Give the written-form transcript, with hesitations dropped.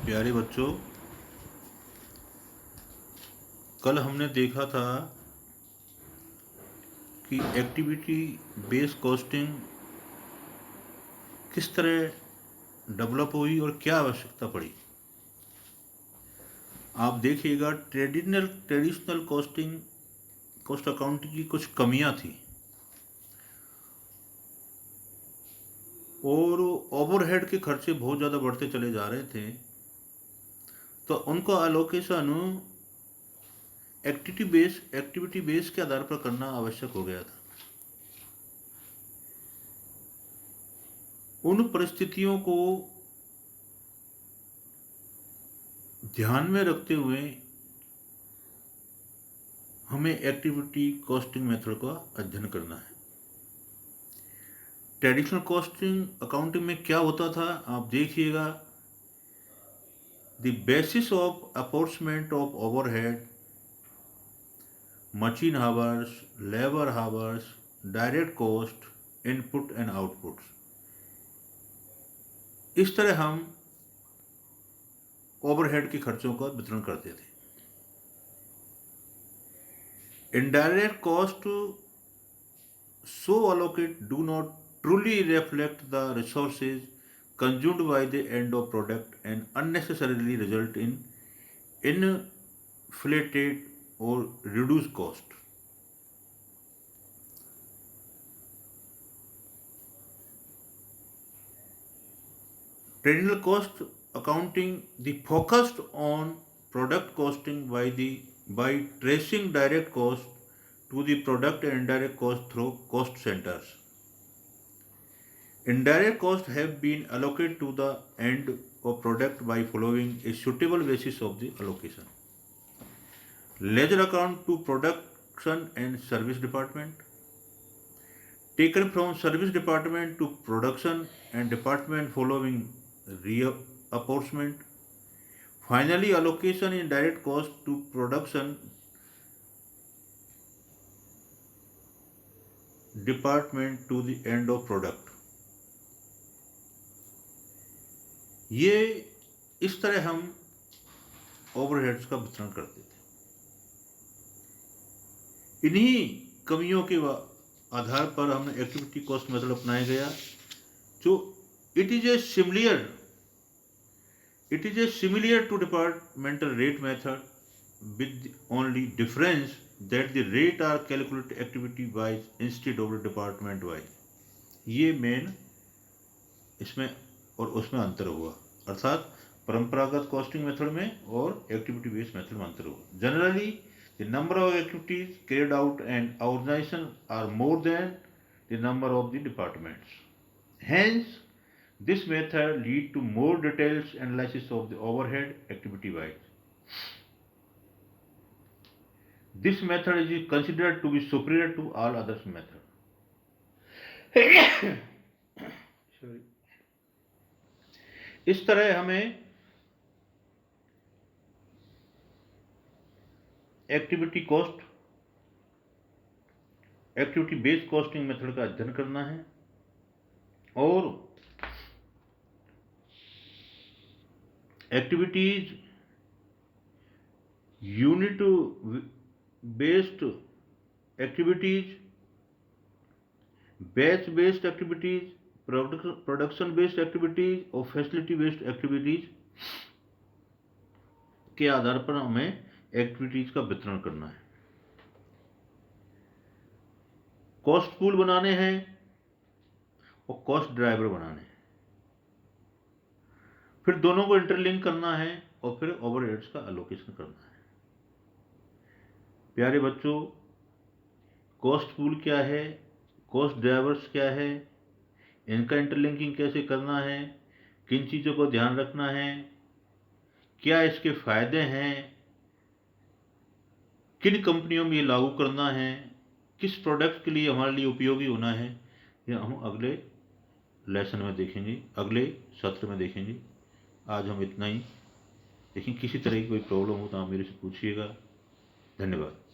प्यारे बच्चों, कल हमने देखा था कि एक्टिविटी बेस्ड कॉस्टिंग किस तरह डेवलप हुई और क्या आवश्यकता पड़ी। आप देखिएगा, ट्रेडिशनल कॉस्ट अकाउंटिंग की कुछ कमियां थी और ओवरहेड के खर्चे बहुत ज़्यादा बढ़ते चले जा रहे थे, तो उनका एलोकेशन एक्टिविटी बेस के आधार पर करना आवश्यक हो गया था। उन परिस्थितियों को ध्यान में रखते हुए हमें एक्टिविटी कॉस्टिंग मेथड का अध्ययन करना है। ट्रेडिशनल कॉस्टिंग अकाउंटिंग में क्या होता था, आप देखिएगा। The basis of apportionment of overhead, machine hours, labour hours, direct cost, input and output. इस तरह हम ओवरहेड के खर्चों का वितरण करते थे। Indirect cost so allocate do not truly reflect the resources consumed by the end of product and unnecessarily result in inflated or reduced cost. Traditional cost accounting the focused on product costing by tracing direct cost to the product and indirect cost through cost centers. Indirect costs have been allocated to the end of product by following a suitable basis of the allocation. Ledger account to production and service department, taken from service department to production and department following reapportionment. Finally, allocation in direct cost to production department to the end of product. ये इस तरह हम overheads का वितरण करते थे। इन्हीं कमियों के आधार पर हमने एक्टिविटी कॉस्ट मेथड अपनाया गया, जो it is a similar to departmental rate method with only difference that the rate are calculated activity wise instead of department wise. ये मेन इसमें और उसमें अंतर हुआ, अर्थात परंपरागत कॉस्टिंग मेथड में और एक्टिविटी बेस्ड मेथड में अंतर हुआ। Generally the number of activities carried out and organisation are more than the number of the departments. Hence this method lead to more details analysis of the overhead activity wise. This method is considered to be superior to all others method. इस तरह हमें activity based costing method का अध्ययन करना है और activities unit based activities, batch based activities, production based activities और facility based activities के आधार पर हमें एक्टिविटीज का वितरण करना है। कॉस्ट पूल बनाने हैं और कॉस्ट ड्राइवर बनाने हैं, फिर दोनों को इंटरलिंक करना है और फिर ओवरहेड्स का एलोकेशन करना है। प्यारे बच्चों, कॉस्ट पूल क्या है, कॉस्ट ड्राइवर्स क्या है, इनका इंटरलिंकिंग कैसे करना है, किन चीज़ों को ध्यान रखना है, क्या इसके फायदे हैं, किन कंपनियों में ये लागू करना है, किस प्रोडक्ट के लिए हमारे लिए उपयोगी होना है, यह हम अगले लेसन में देखेंगे, अगले सत्र में देखेंगे। आज हम इतना ही। लेकिन किसी तरह की कोई प्रॉब्लम हो तो आप मेरे से पूछिएगा। धन्यवाद।